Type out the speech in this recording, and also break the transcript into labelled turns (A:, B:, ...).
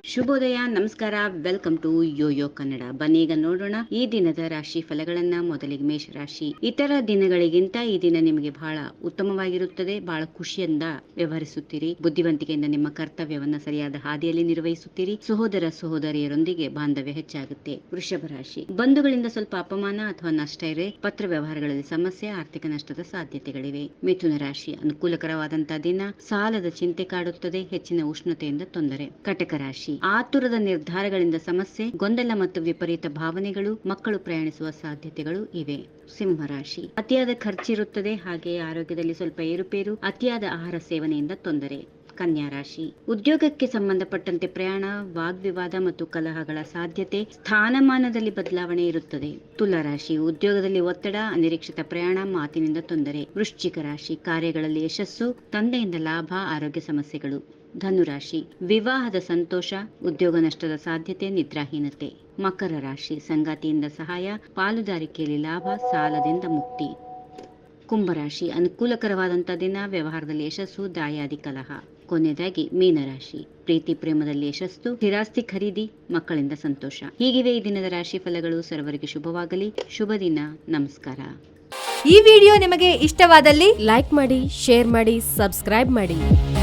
A: ಶುಭೋದಯ, ನಮಸ್ಕಾರ, welcome to Yoyo Kannada. ಬನ್ನಿ ಈಗ ನೋಡೋಣ ಈ ದಿನದ ರಾಶಿ ಫಲಗಳನ್ನ. ಮೊದಲಿಗೆ ಮೇಷರಾಶಿ. ಇತರ ದಿನಗಳಿಗಿಂತ ಈ ದಿನ ನಿಮಗೆ ಬಹಳ ಉತ್ತಮವಾಗಿರುತ್ತದೆ. ಬಹಳ ಖುಷಿಯಿಂದ ವ್ಯವಹರಿಸುತ್ತೀರಿ. ಬುದ್ಧಿವಂತಿಕೆಯಿಂದ ನಿಮ್ಮ ಕರ್ತವ್ಯವನ್ನ ಸರಿಯಾದ ಹಾದಿಯಲ್ಲಿ ನಿರ್ವಹಿಸುತ್ತೀರಿ. ಸಹೋದರ ಸಹೋದರಿಯರೊಂದಿಗೆ ಬಾಂಧವ್ಯ ಹೆಚ್ಚಾಗುತ್ತೆ. ವೃಷಭ ರಾಶಿ. ಬಂಧುಗಳಿಂದ ಸ್ವಲ್ಪ ಅಪಮಾನ ಅಥವಾ ನಷ್ಟ ಇವೆ. ಪತ್ರ ವ್ಯವಹಾರಗಳಲ್ಲಿ ಸಮಸ್ಯೆ, ಆರ್ಥಿಕ ನಷ್ಟದ ಸಾಧ್ಯತೆಗಳಿವೆ. ಮಿಥುನ ರಾಶಿ. ಅನುಕೂಲಕರವಾದಂತಹ ದಿನ. ಸಾಲದ ಚಿಂತೆ ಕಾಡುತ್ತದೆ. ಹೆಚ್ಚಿನ ಉಷ್ಣತೆಯಿಂದ ತೊಂದರೆ. ಕಟಕ ರಾಶಿ. ಆತುರದ ನಿರ್ಧಾರಗಳಿಂದ ಸಮಸ್ಯೆ, ಗೊಂದಲ ಮತ್ತು ವಿಪರೀತ ಭಾವನೆಗಳು. ಮಕ್ಕಳು ಪ್ರಯಾಣಿಸುವ ಸಾಧ್ಯತೆಗಳು ಇವೆ. ಸಿಂಹರಾಶಿ. ಅತಿಯಾದ ಖರ್ಚಿರುತ್ತದೆ. ಹಾಗೆಯೇ ಆರೋಗ್ಯದಲ್ಲಿ ಸ್ವಲ್ಪ ಏರುಪೇರು. ಅತಿಯಾದ ಆಹಾರ ಸೇವನೆಯಿಂದ ತೊಂದರೆ. ಕನ್ಯಾ ರಾಶಿ. ಉದ್ಯೋಗಕ್ಕೆ ಸಂಬಂಧಪಟ್ಟಂತೆ ಪ್ರಯಾಣ, ವಾಗ್ವಿವಾದ ಮತ್ತು ಕಲಹಗಳ ಸಾಧ್ಯತೆ. ಸ್ಥಾನಮಾನದಲ್ಲಿ ಬದಲಾವಣೆ ಇರುತ್ತದೆ. ತುಲಾ ರಾಶಿ. ಉದ್ಯೋಗದಲ್ಲಿ ಒತ್ತಡ, ಅನಿರೀಕ್ಷಿತ ಪ್ರಯಾಣ, ಮಾತಿನಿಂದ ತೊಂದರೆ. ವೃಶ್ಚಿಕ ರಾಶಿ. ಕಾರ್ಯಗಳಲ್ಲಿ ಯಶಸ್ಸು, ತಂದೆಯಿಂದ ಲಾಭ, ಆರೋಗ್ಯ ಸಮಸ್ಯೆಗಳು. ಧನುರಾಶಿ. ವಿವಾಹದ ಸಂತೋಷ, ಉದ್ಯೋಗ ನಷ್ಟದ ಸಾಧ್ಯತೆ, ನಿದ್ರಾಹೀನತೆ. ಮಕರ ರಾಶಿ. ಸಂಗಾತಿಯಿಂದ ಸಹಾಯ, ಪಾಲುದಾರಿಕೆಯಲ್ಲಿ ಲಾಭ, ಸಾಲದಿಂದ ಮುಕ್ತಿ. ಕುಂಭರಾಶಿ. ಅನುಕೂಲಕರವಾದಂತಹ ದಿನ. ವ್ಯವಹಾರದಲ್ಲಿ ಯಶಸ್ಸು, ದಾಯಾದಿ ಕಲಹ. ಕೊನೆಯದಾಗಿ ಮೀನರಾಶಿ. ಪ್ರೀತಿ ಪ್ರೇಮದಲ್ಲಿ ಯಶಸ್ಸು, ಸ್ಥಿರಾಸ್ತಿ ಖರೀದಿ, ಮಕ್ಕಳಿಂದ ಸಂತೋಷ. ಹೀಗಿವೆ ಈ ದಿನದ ರಾಶಿ ಫಲಗಳು. ಸರ್ವರಿಗೆ ಶುಭವಾಗಲಿ. ಶುಭ ದಿನ. ನಮಸ್ಕಾರ.
B: ಈ ವಿಡಿಯೋ ನಿಮಗೆ ಇಷ್ಟವಾದಲ್ಲಿ ಲೈಕ್ ಮಾಡಿ, ಶೇರ್ ಮಾಡಿ, ಸಬ್ಸ್ಕ್ರೈಬ್ ಮಾಡಿ.